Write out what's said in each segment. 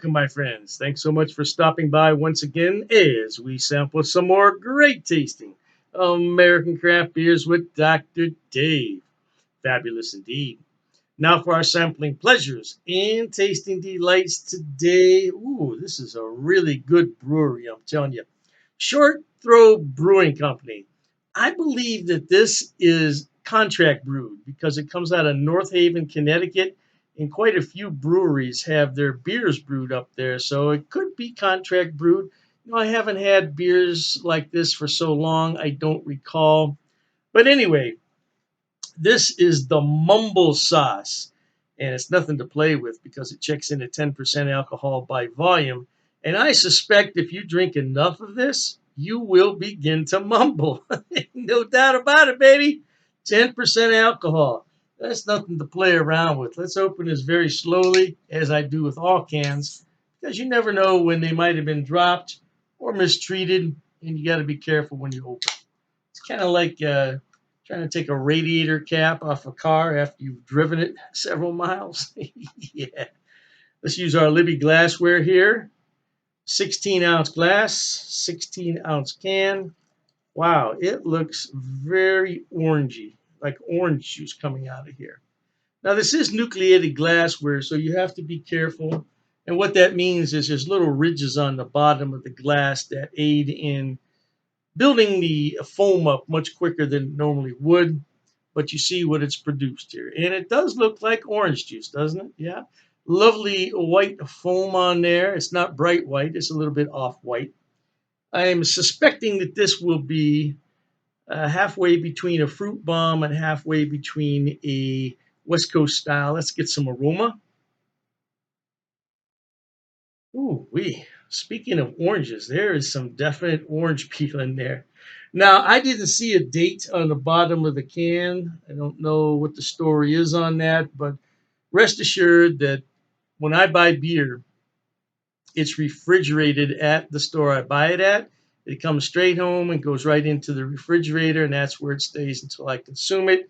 welcome, my friends. Thanks so much for stopping by once again as we sample some more great tasting American craft beers with Dr. Dave. Fabulous indeed. Now for our sampling pleasures and tasting delights today. Ooh, this is a really good brewery, I'm telling you. Short Throw Brewing Company. I believe that this is contract brewed because it comes out of North Haven, Connecticut, and quite a few breweries have their beers brewed up there. So it could be contract brewed. I haven't had beers like this for so long, I don't recall. But anyway, this is the Mumble sauce, and it's nothing to play with because it checks in at 10% alcohol by volume. And I suspect if you drink enough of this, you will begin to mumble. No doubt about it, baby. 10% alcohol. That's nothing to play around with. Let's open this very slowly, as I do with all cans, because you never know when they might have been dropped or mistreated, and you got to be careful when you open. It's kind of like trying to take a radiator cap off a car after you've driven it several miles. Yeah. Let's use our Libby glassware here. 16-ounce glass, 16-ounce can. Wow, it looks very orangey, like orange juice coming out of here. Now, this is nucleated glassware, so you have to be careful. And what that means is there's little ridges on the bottom of the glass that aid in building the foam up much quicker than it normally would. But you see what it's produced here. And it does look like orange juice, doesn't it? Yeah. Lovely white foam on there. It's not bright white, it's a little bit off white. I am suspecting that this will be halfway between a fruit bomb and halfway between a West Coast style. Let's get some aroma. Ooh, speaking of oranges, there is some definite orange peel in there. Now, I didn't see a date on the bottom of the can. I don't know what the story is on that, but rest assured that when I buy beer, it's refrigerated at the store I buy it at. It comes straight home and goes right into the refrigerator, and that's where it stays until I consume it.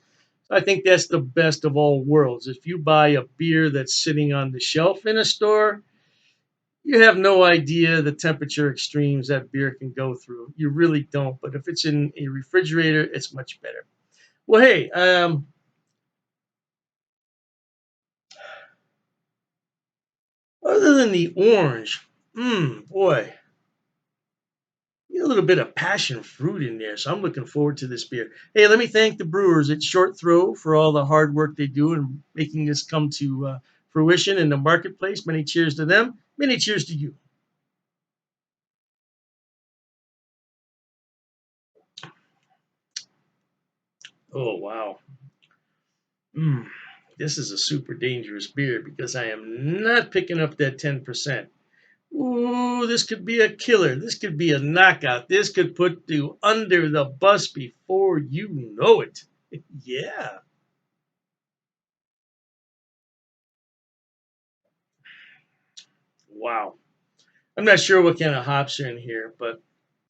I think that's the best of all worlds. If you buy a beer that's sitting on the shelf in a store, you have no idea the temperature extremes that beer can go through. You really don't. But if it's in a refrigerator, it's much better. Well, hey, other than the orange, boy, a little bit of passion fruit in there. So I'm looking forward to this beer. Hey, let me thank the brewers at Short Throw for all the hard work they do in making this come to fruition in the marketplace. Many cheers to them. Many cheers to you. Oh, wow. Mm, this is a super dangerous beer because I am not picking up that 10%. Ooh, this could be a killer. This could be a knockout. This could put you under the bus before you know it. Yeah. Wow. I'm not sure what kind of hops are in here, but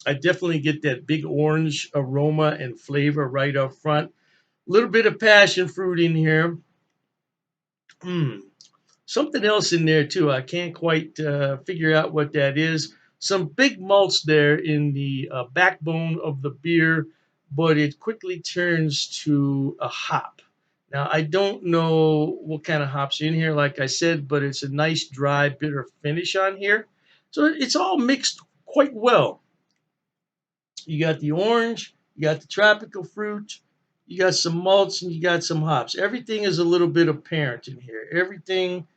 I definitely get that big orange aroma and flavor right up front. A little bit of passion fruit in here. Mm. Something else in there too. I can't quite figure out what that is. Some big malts there in the backbone of the beer, but it quickly turns to a hop. Now, I don't know what kind of hops are in here, like I said, but it's a nice dry, bitter finish on here. So it's all mixed quite well. You got the orange, you got the tropical fruit, you got some malts, and you got some hops. Everything is a little bit apparent in here. Everything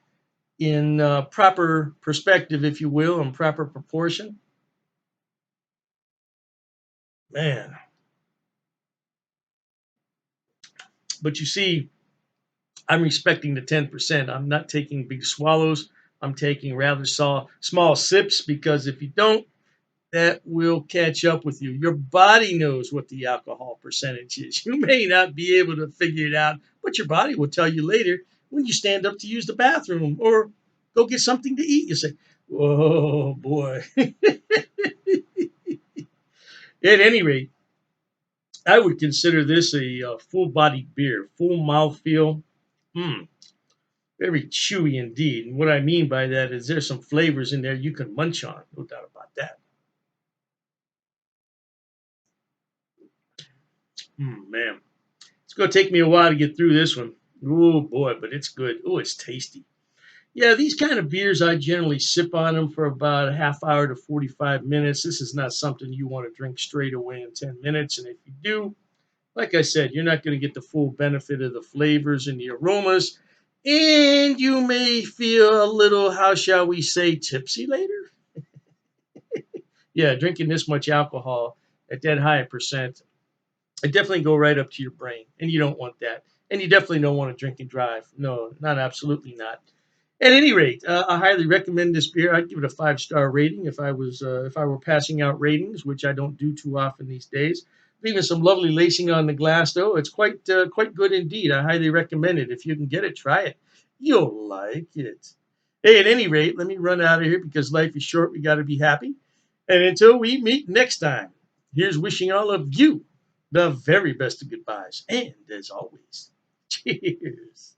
in proper perspective, if you will, and proper proportion. Man, but you see, I'm respecting the 10%. I'm not taking big swallows. I'm taking rather small sips because if you don't, that will catch up with you. Your body knows what the alcohol percentage is. You may not be able to figure it out, but your body will tell you later when you stand up to use the bathroom or go get something to eat. You say, "Oh boy." At any rate, I would consider this a full-bodied beer, full mouthfeel. Mm. Very chewy indeed. And what I mean by that is there's some flavors in there you can munch on, no doubt about that. Man, it's going to take me a while to get through this one. Oh boy, but it's good. Oh, it's tasty. Yeah, these kind of beers, I generally sip on them for about a half hour to 45 minutes. This is not something you want to drink straight away in 10 minutes. And if you do, like I said, you're not going to get the full benefit of the flavors and the aromas. And you may feel a little, how shall we say, tipsy later. Yeah, drinking this much alcohol at that high a percent, it definitely go right up to your brain. And you don't want that. And you definitely don't want to drink and drive. No, not absolutely not. At any rate, I highly recommend this beer. I'd give it a 5-star rating if I were passing out ratings, which I don't do too often these days. Leaving some lovely lacing on the glass, though. It's quite good indeed. I highly recommend it. If you can get it, try it. You'll like it. Hey, at any rate, let me run out of here because life is short. We got to be happy. And until we meet next time, here's wishing all of you the very best of goodbyes. And as always, cheers.